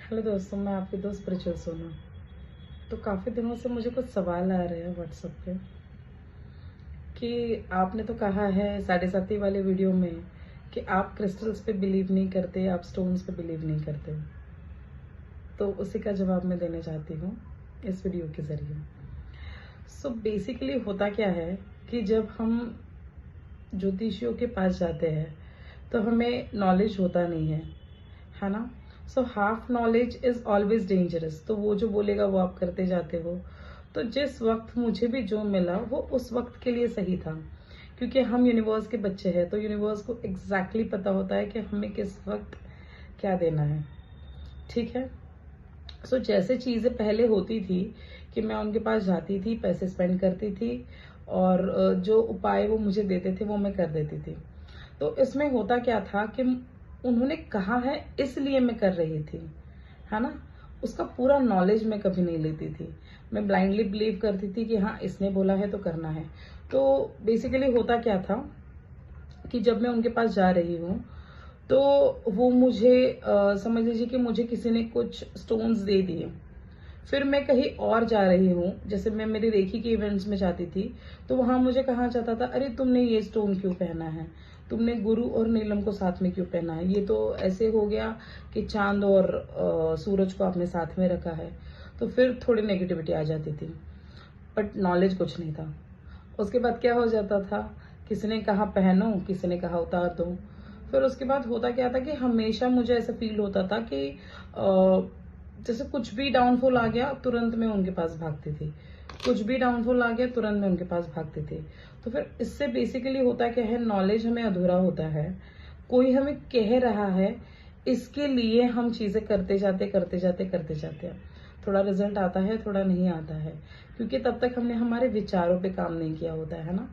Hello दोस्तों, मैं आपकी दोस्त प्रचुर सोना। तो काफ़ी दिनों से मुझे कुछ सवाल आ रहे हैं व्हाट्सएप पे कि आपने तो कहा है 7:30 वाले वीडियो में कि आप क्रिस्टल्स पे बिलीव नहीं करते, आप स्टोन्स पे बिलीव नहीं करते। तो उसी का जवाब मैं देना चाहती हूँ इस वीडियो के ज़रिए। सो बेसिकली होता क्या है कि जब हम ज्योतिषियों के पास जाते हैं तो हमें नॉलेज होता नहीं है ना। So half knowledge is always dangerous. तो वो जो बोलेगा वो आप करते जाते हो। तो जिस वक्त मुझे भी जो मिला वो उस वक्त के लिए सही था, क्योंकि हम यूनिवर्स के बच्चे हैं। तो यूनिवर्स को एग्जैक्टली पता होता है कि हमें किस वक्त क्या देना है। ठीक है। सो जैसे चीज़ें पहले होती थी कि मैं उनके पास जाती थी, पैसे स्पेंड करती थी और जो उपाय वो मुझे देते थे वो मैं कर देती थी। तो इसमें होता क्या था कि उन्होंने कहा है इसलिए मैं कर रही थी, है ना। उसका पूरा नॉलेज मैं कभी नहीं लेती थी। मैं ब्लाइंडली बिलीव करती थी कि हाँ इसने बोला है तो करना है। तो बेसिकली होता क्या था कि जब मैं उनके पास जा रही हूँ तो वो मुझे समझ लीजिए कि मुझे किसी ने कुछ स्टोन्स दे दिए। फिर मैं कहीं और जा रही हूँ, जैसे मैं मेरी रेखी के इवेंट्स में जाती थी तो वहां मुझे कहा जाता था, अरे तुमने ये स्टोन क्यों पहना है, तुमने गुरु और नीलम को साथ में क्यों पहना है, ये तो ऐसे हो गया कि चांद और सूरज को आपने साथ में रखा है। तो फिर थोड़ी नेगेटिविटी आ जाती थी, बट नॉलेज कुछ नहीं था। उसके बाद क्या हो जाता था, किसी ने कहा पहनो, किसी ने कहा उतार दो। फिर उसके बाद होता क्या था कि हमेशा मुझे ऐसा फील होता था कि जैसे कुछ भी डाउनफॉल आ गया तुरंत मैं उनके पास भागती थी, कुछ भी डाउनफॉल आ गया तुरंत मैं उनके पास भागती थी। तो फिर इससे बेसिकली होता क्या है, नॉलेज हमें अधूरा होता है। कोई हमें कह रहा है, इसके लिए हम चीजें करते जाते करते जाते करते जाते हैं। थोड़ा रिजल्ट आता है, थोड़ा नहीं आता है, क्योंकि तब तक हमने हमारे विचारों पे काम नहीं किया होता है ना।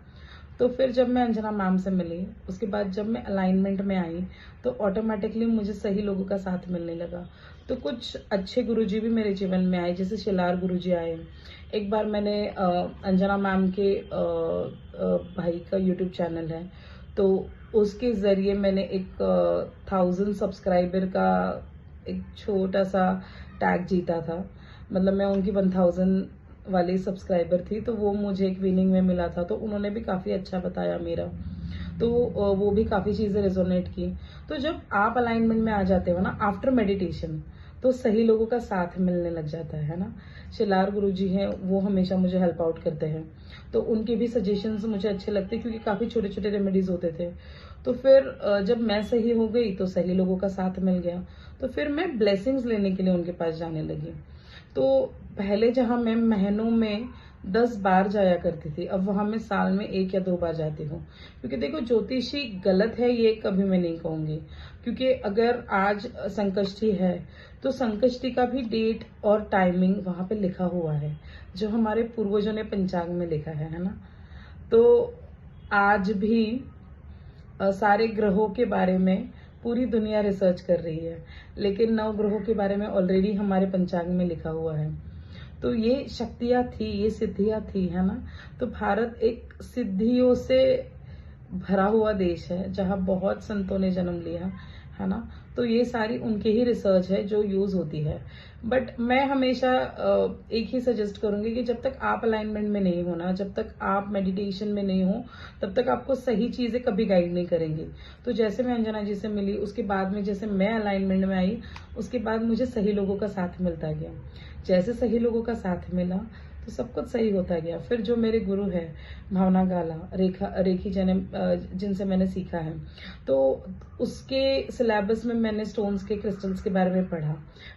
तो फिर जब मैं अंजना मैम से मिली, उसके बाद जब मैं अलाइनमेंट में आई तो ऑटोमेटिकली मुझे सही लोगों का साथ मिलने लगा। तो कुछ अच्छे गुरुजी भी मेरे जीवन में आए, जैसे शिलार गुरुजी आए। एक बार मैंने अंजना मैम के भाई का यूट्यूब चैनल है, तो उसके जरिए मैंने एक 1000 सब्सक्राइबर का एक छोटा सा टैग जीता था। मतलब मैं उनकी 1000 वाली सब्सक्राइबर थी, तो वो मुझे एक विनिंग में मिला था। तो उन्होंने भी काफ़ी अच्छा बताया मेरा, तो वो भी काफ़ी चीज़ें रेजोनेट की। तो जब आप अलाइनमेंट में आ जाते हो ना आफ्टर मेडिटेशन, तो सही लोगों का साथ मिलने लग जाता है ना। शिलार गुरुजी हैं, वो हमेशा मुझे हेल्प आउट करते हैं, तो उनके भी सजेशंस मुझे अच्छे लगते, क्योंकि काफ़ी छोटे छोटे रेमेडीज होते थे। तो फिर जब मैं सही हो गई तो सही लोगों का साथ मिल गया, तो फिर मैं ब्लेसिंग्स लेने के लिए उनके पास जाने लगी। तो पहले जहां मैं महीनों में 10 बार जाया करती थी, अब वहां मैं साल में 1 या 2 बार जाती हूँ। क्योंकि देखो, ज्योतिषी गलत है ये कभी मैं नहीं कहूंगी, क्योंकि अगर आज संकष्टी है तो संकष्टी का भी डेट और टाइमिंग वहां पे लिखा हुआ है, जो हमारे पूर्वजों ने पंचांग में लिखा है ना। तो आज भी सारे ग्रहों के बारे में पूरी दुनिया रिसर्च कर रही है, लेकिन 9 ग्रहों के बारे में ऑलरेडी हमारे पंचांग में लिखा हुआ है। तो ये शक्तियां थी, ये सिद्धियां थी, है ना। तो भारत एक सिद्धियों से भरा हुआ देश है, जहां बहुत संतों ने जन्म लिया, है ना। तो ये सारी उनकी ही रिसर्च है जो यूज होती है। बट मैं हमेशा एक ही सजेस्ट करूंगी कि जब तक आप अलाइनमेंट में नहीं हो ना, जब तक आप मेडिटेशन में नहीं हो, तब तक आपको सही चीजें कभी गाइड नहीं करेंगी। तो जैसे मैं अंजना जी से मिली, उसके बाद में जैसे मैं अलाइनमेंट में आई, उसके बाद मुझे सही लोगों का साथ मिलता गया। जैसे सही लोगों का साथ मिला तो सब कुछ सही होता गया। फिर जो मेरे गुरु है भावना गाला, रेखी जिनसे मैंने सीखा है, तो उसके सिलेबस में मैंने स्टोन्स के, क्रिस्टल्स के बारे में पढ़ा।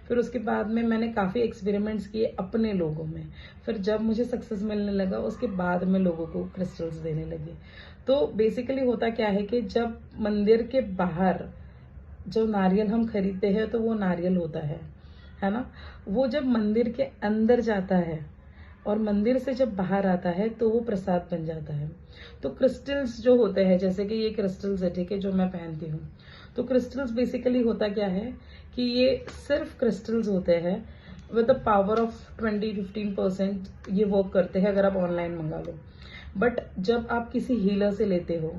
फिर उसके बाद में मैंने काफ़ी एक्सपेरिमेंट्स किए अपने लोगों में। फिर जब मुझे सक्सेस मिलने लगा, उसके बाद में लोगों को क्रिस्टल्स देने लगे। तो बेसिकली होता क्या है कि जब मंदिर के बाहर जो नारियल हम खरीदते हैं तो वो नारियल होता है ना। वो जब मंदिर के अंदर जाता है और मंदिर से जब बाहर आता है तो वो प्रसाद बन जाता है। तो क्रिस्टल्स जो होते हैं, जैसे कि ये क्रिस्टल्स है, ठीक है, जो मैं पहनती हूँ, तो क्रिस्टल्स बेसिकली होता क्या है कि ये सिर्फ क्रिस्टल्स होते हैं विद द पावर ऑफ 20-15% ये वर्क करते हैं अगर आप ऑनलाइन मंगा लो। बट जब आप किसी हीलर से लेते हो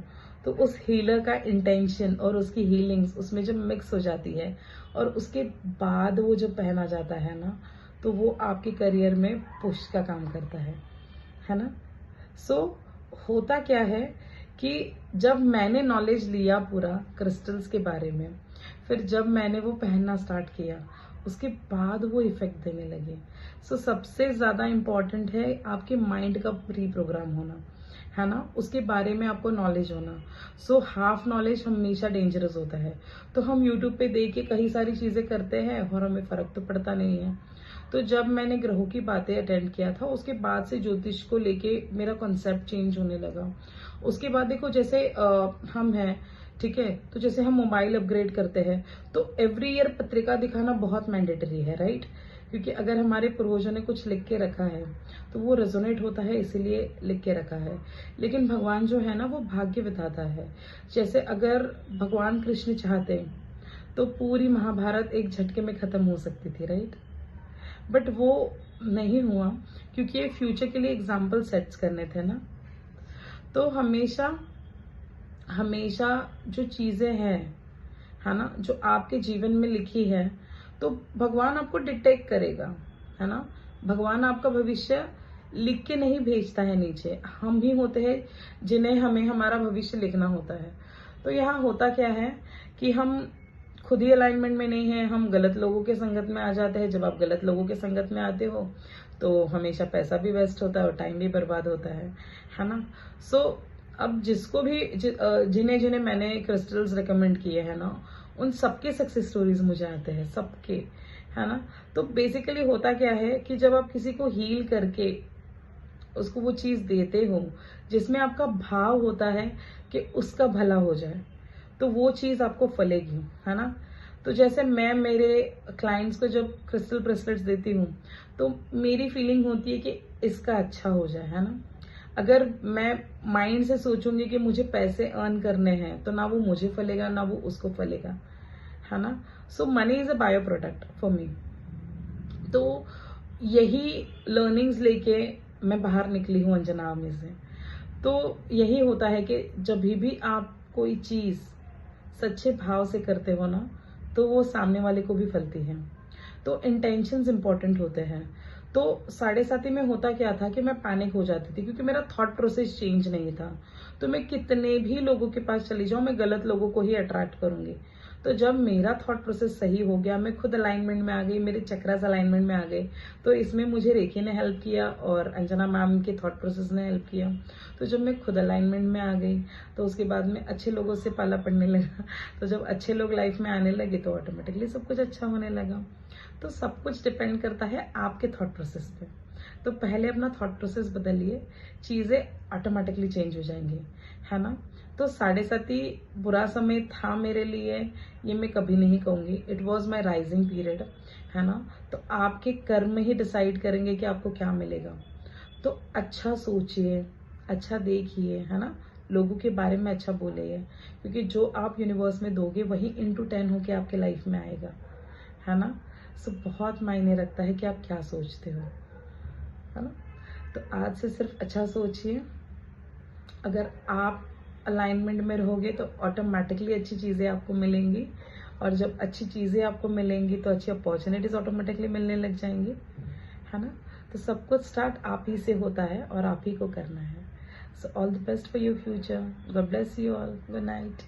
तो उस हीलर का इंटेंशन और उसकी हीलिंग्स उसमें जब मिक्स हो जाती है, और उसके बाद वो जब पहना जाता है ना, तो वो आपके करियर में पुश का काम करता है ना। सो होता क्या है कि जब मैंने नॉलेज लिया पूरा क्रिस्टल्स के बारे में, फिर जब मैंने वो पहनना स्टार्ट किया, उसके बाद वो इफेक्ट देने लगे। सो सबसे ज्यादा इम्पोर्टेंट है आपके माइंड का रीप्रोग्राम होना, है ना, उसके बारे में आपको नॉलेज होना। सो हाफ नॉलेज हमेशा डेंजरस होता है। तो हम यूट्यूब पे देख के कई सारी चीजें करते हैं और हमें फर्क तो पड़ता नहीं है। तो जब मैंने ग्रहों की बातें अटेंड किया था, उसके बाद से ज्योतिष को लेके मेरा कॉन्सेप्ट चेंज होने लगा। उसके बाद देखो, जैसे हम हैं, ठीक है, तो जैसे हम मोबाइल अपग्रेड करते हैं, तो एवरी ईयर पत्रिका दिखाना बहुत मैंडेटरी है, राइट? क्योंकि अगर हमारे पूर्वजों ने कुछ लिख के रखा है तो वो रेजोनेट होता है, इसीलिए लिख के रखा है। लेकिन भगवान जो है ना, वो भाग्य बताता है। जैसे अगर भगवान कृष्ण चाहते तो पूरी महाभारत एक झटके में खत्म हो सकती थी, राइट? बट वो नहीं हुआ, क्योंकि ये फ्यूचर के लिए एग्जाम्पल सेट्स करने थे ना। तो हमेशा हमेशा जो चीजें हैं, है ना, जो आपके जीवन में लिखी है, तो भगवान आपको डिटेक्ट करेगा, है ना। भगवान आपका भविष्य लिख के नहीं भेजता है नीचे, हम ही होते हैं जिन्हें हमें हमारा भविष्य लिखना होता है। तो यहाँ होता क्या है कि हम खुद ही अलाइनमेंट में नहीं है, हम गलत लोगों के संगत में आ जाते हैं। जब आप गलत लोगों के संगत में आते हो तो हमेशा पैसा भी वेस्ट होता है और टाइम भी बर्बाद होता है ना। सो अब जिसको भी जिन्हें जिन्हें मैंने क्रिस्टल्स रेकमेंड किए हैं ना, उन सबके सक्सेस स्टोरीज मुझे आते हैं, सबके, है ना। तो बेसिकली होता क्या है कि जब आप किसी को हील करके उसको वो चीज देते हो जिसमें आपका भाव होता है कि उसका भला हो जाए, तो वो चीज आपको फलेगी, है ना। तो जैसे मैं मेरे क्लाइंट्स को जब क्रिस्टल ब्रेसलेट्स देती हूँ, तो मेरी फीलिंग होती है कि इसका अच्छा हो जाए, है ना। अगर मैं माइंड से सोचूंगी कि मुझे पैसे अर्न करने हैं, तो ना वो मुझे फलेगा ना वो उसको फलेगा, है ना। So money is a byproduct for me. तो यही लर्निंग्स लेके मैं बाहर निकली हूँ अंजना में से। तो यही होता है कि जब भी आप कोई चीज सच्चे भाव से करते हो ना, तो वो सामने वाले को भी फलती है। तो इंटेंशंस इंपॉर्टेंट होते हैं। तो 7:30 में होता क्या था कि मैं पैनिक हो जाती थी, क्योंकि मेरा थॉट प्रोसेस चेंज नहीं था। तो मैं कितने भी लोगों के पास चली जाऊं, मैं गलत लोगों को ही अट्रैक्ट करूंगी। तो जब मेरा थॉट प्रोसेस सही हो गया, मैं खुद अलाइनमेंट में आ गई, मेरे चक्रास अलाइनमेंट में आ गए, तो इसमें मुझे रेखी ने हेल्प किया और अंजना मैम के थॉट प्रोसेस ने हेल्प किया। तो जब मैं खुद अलाइनमेंट में आ गई, तो उसके बाद में अच्छे लोगों से पाला पड़ने लगा। तो जब अच्छे लोग लाइफ में आने लगे, तो ऑटोमेटिकली सब कुछ अच्छा होने लगा। तो सब कुछ डिपेंड करता है आपके थॉट प्रोसेस पे। तो पहले अपना थॉट प्रोसेस बदलिए, चीजें ऑटोमेटिकली चेंज हो जाएंगी, है ना। तो 7:30 बुरा समय था मेरे लिए, ये मैं कभी नहीं कहूंगी। It was my rising period, है ना। तो आपके कर्म ही डिसाइड करेंगे कि आपको क्या मिलेगा। तो अच्छा सोचिए, अच्छा देखिए, है ना, लोगों के बारे में अच्छा बोलिए, क्योंकि जो आप यूनिवर्स में दोगे वही into 10 होके आपके लाइफ में आएगा, है ना। सो बहुत मायने रखता है कि आप क्या सोचते हो, है ना। तो आज से सिर्फ अच्छा सोचिए। अगर आप अलाइनमेंट में रहोगे तो ऑटोमेटिकली अच्छी चीज़ें आपको मिलेंगी, और जब अच्छी चीज़ें आपको मिलेंगी तो अच्छी अपॉर्चुनिटीज ऑटोमेटिकली मिलने लग जाएंगी, है ना। तो सब कुछ स्टार्ट आप ही से होता है और आप ही को करना है। So all the best for your future. God bless you all. Good night.